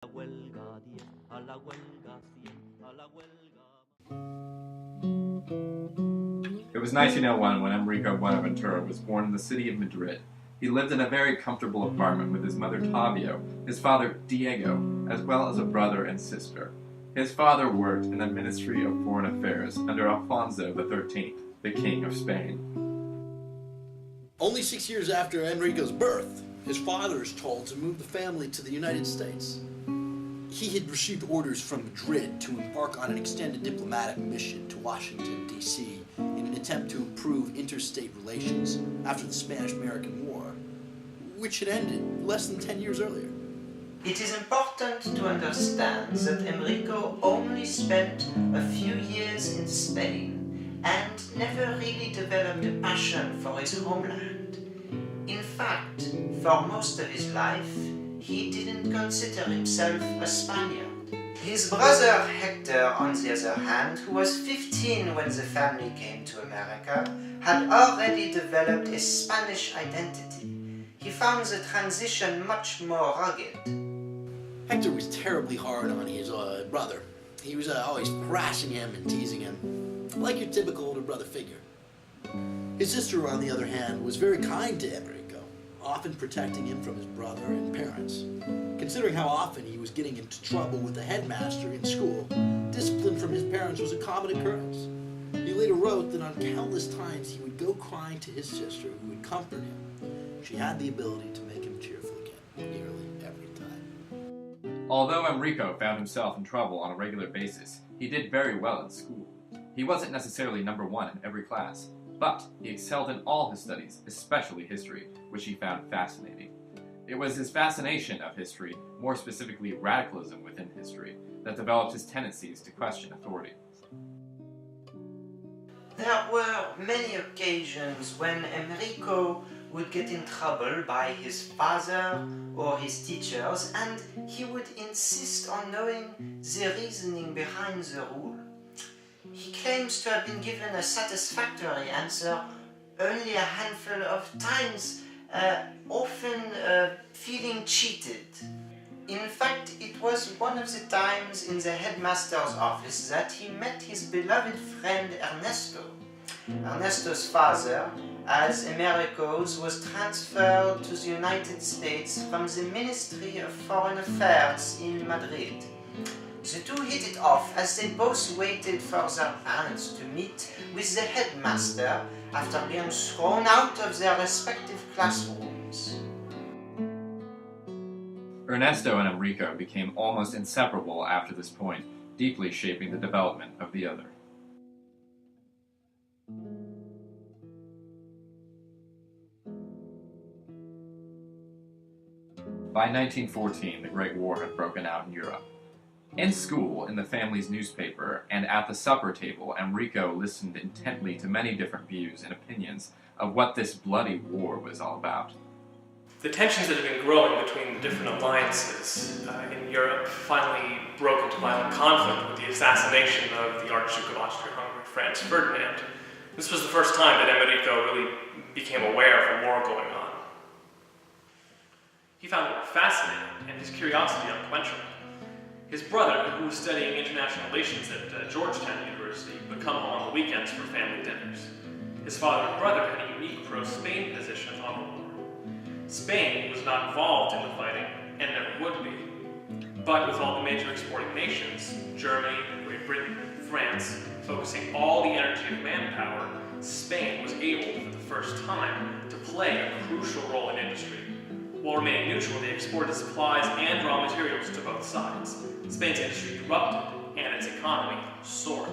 huelga 10, a la huelga 100, a la huelga. It was 1901 when Emerico Bueneventura was born in the city of Madrid. He lived in a very comfortable apartment with his mother Tavio, his father Diego, as well as a brother and sister. His father worked in the Ministry of Foreign Affairs under Alfonso XIII, the King of Spain. Only 6 years after Enrico's birth, his father is told to move the family to the United States. He had received orders from Madrid to embark on an extended diplomatic mission to Washington, D.C. in an attempt to improve interstate relations after the Spanish-American War, which had ended less than 10 years earlier. It is important to understand that Emerico only spent a few years in Spain and never really developed a passion for his homeland. In fact, for most of his life, he didn't consider himself a Spaniard. His brother Hector, on the other hand, who was 15 when the family came to America, had already developed a Spanish identity. He found the transition much more rugged. Hector was terribly hard on his brother. He was always harassing him and teasing him, like your typical older brother figure. His sister, on the other hand, was very kind to Emerico, often protecting him from his brother and parents. Considering how often he was getting into trouble with the headmaster in school, discipline from his parents was a common occurrence. He later wrote that on countless times he would go crying to his sister, who would comfort him. She had the ability to make him cheerful again, nearly every time. Although Emerico found himself in trouble on a regular basis, he did very well in school. He wasn't necessarily number one in every class, but he excelled in all his studies, especially history, which he found fascinating. It was his fascination of history, more specifically radicalism within history, that developed his tendencies to question authority. There were many occasions when Emerico would get in trouble by his father or his teachers, and he would insist on knowing the reasoning behind the rule. He claims to have been given a satisfactory answer only a handful of times, often feeling cheated. In fact, it was one of the times in the headmaster's office that he met his beloved friend Ernesto. Ernesto's father, as Emerico's, was transferred to the United States from the Ministry of Foreign Affairs in Madrid. The two hit it off as they both waited for their parents to meet with the headmaster after being thrown out of their respective classrooms. Ernesto and Emerico became almost inseparable after this point, deeply shaping the development of the other. By 1914, the Great War had broken out in Europe. In school, in the family's newspaper, and at the supper table, Emerico listened intently to many different views and opinions of what this bloody war was all about. The tensions that had been growing between the different alliances in Europe finally broke into violent conflict with the assassination of the Archduke of Austria-Hungary, Franz Ferdinand. This was the first time that Emerico really became aware of a war going on. He found it fascinating and his curiosity unquenchable. His brother, who was studying international relations at Georgetown University, would come home on the weekends for family dinners. His father and brother had a unique pro-Spain position on the war. Spain was not involved in the fighting, and never would be. But with all the major exporting nations, Germany, Great Britain, France, focusing all the energy and manpower, Spain was able, for the first time, to play a crucial role in industry. While remaining neutral, they exported supplies and raw materials to both sides. Spain's industry erupted, and its economy soared.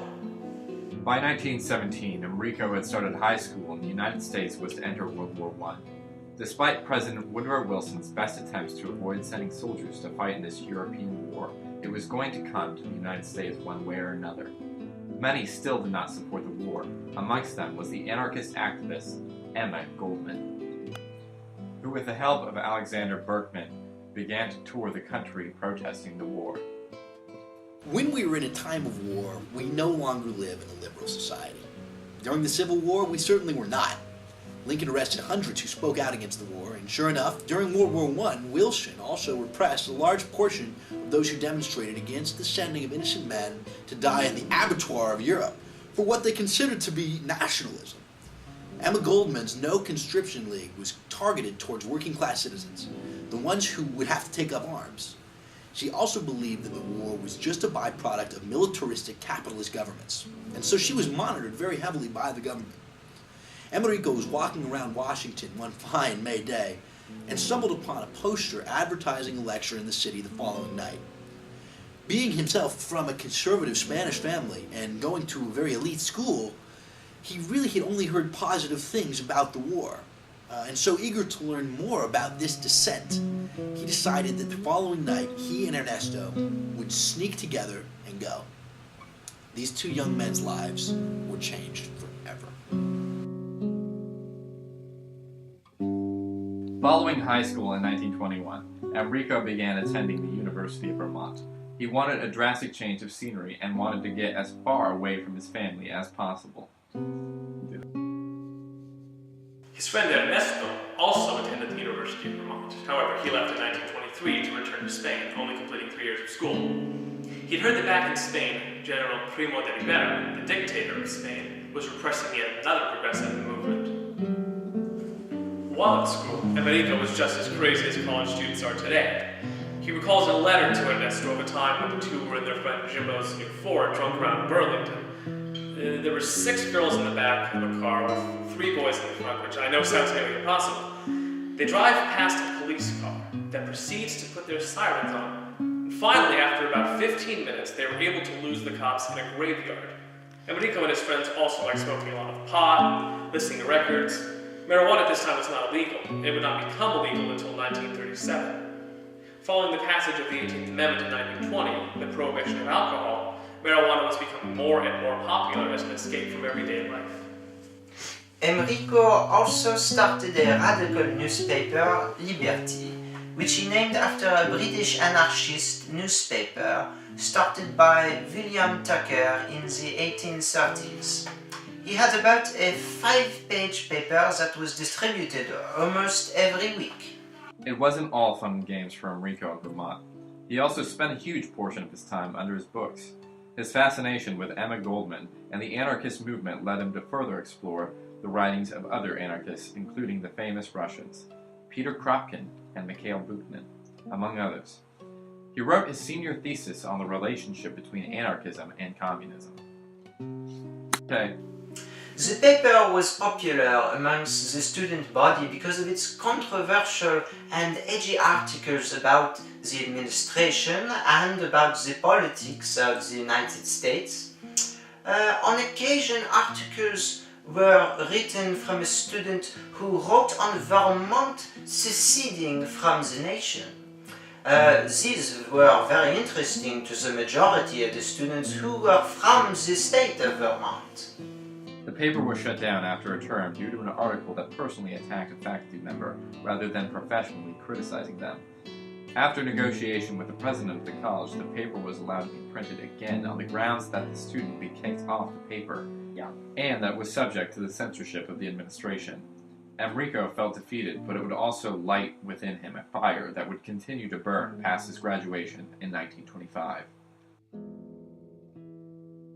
By 1917, Emerico had started high school and the United States was to enter World War I. Despite President Woodrow Wilson's best attempts to avoid sending soldiers to fight in this European war, it was going to come to the United States one way or another. Many still did not support the war. Amongst them was the anarchist activist Emma Goldman, who with the help of Alexander Berkman began to tour the country protesting the war. When we were in a time of war, we no longer live in a liberal society. During the Civil War, we certainly were not. Lincoln arrested hundreds who spoke out against the war, and sure enough, during World War I, Wilson also repressed a large portion of those who demonstrated against the sending of innocent men to die in the abattoir of Europe for what they considered to be nationalism. Emma Goldman's No Conscription League was targeted towards working-class citizens, the ones who would have to take up arms. She also believed that the war was just a byproduct of militaristic capitalist governments, and so she was monitored very heavily by the government. Emerico was walking around Washington one fine May day and stumbled upon a poster advertising a lecture in the city the following night. Being himself from a conservative Spanish family and going to a very elite school, he really had only heard positive things about the war. And so eager to learn more about this dissent, he decided that the following night he and Ernesto would sneak together and go. These two young men's lives were changed forever. Following high school in 1921, Emerico began attending the University of Vermont. He wanted a drastic change of scenery and wanted to get as far away from his family as possible. His friend Ernesto also attended the University of Vermont. However, he left in 1923 to return to Spain, only completing 3 years of school. He'd heard that back in Spain, General Primo de Rivera, the dictator of Spain, was repressing yet another progressive movement. While at school, Emerico was just as crazy as college students are today. He recalls a letter to Ernesto of a time when the two were in their friend Jimbo's new Ford drunk around Burlington. There were 6 girls in the back of a car with 3 boys in the front, which I know sounds nearly impossible. They drive past a police car that proceeds to put their sirens on. And finally, after about 15 minutes, they were able to lose the cops in a graveyard. Emerico and his friends also like smoking a lot of pot, listening to records. Marijuana at this time was not illegal. It would not become illegal until 1937. Following the passage of the 18th Amendment in 1920, the prohibition of alcohol, marijuana was becoming more and more popular as an escape from everyday life. Emerico also started a radical newspaper, Liberty, which he named after a British anarchist newspaper started by William Tucker in the 1830s. He had about a 5-page paper that was distributed almost every week. It wasn't all fun and games for Emerico in Vermont. He also spent a huge portion of his time under his books. His fascination with Emma Goldman and the anarchist movement led him to further explore the writings of other anarchists, including the famous Russians, Peter Kropotkin and Mikhail Bakunin, among others. He wrote his senior thesis on the relationship between anarchism and communism. Okay. The paper was popular amongst the student body because of its controversial and edgy articles about the administration and about the politics of the United States. On occasion, articles were written from a student who wrote on Vermont seceding from the nation. These were very interesting to the majority of the students who were from the state of Vermont. The paper was shut down after a term due to an article that personally attacked a faculty member rather than professionally criticizing them. After negotiation with the president of the college, the paper was allowed to be printed again on the grounds that the student be kicked off the paper, and that it was subject to the censorship of the administration. Emerico felt defeated, but it would also light within him a fire that would continue to burn past his graduation in 1925.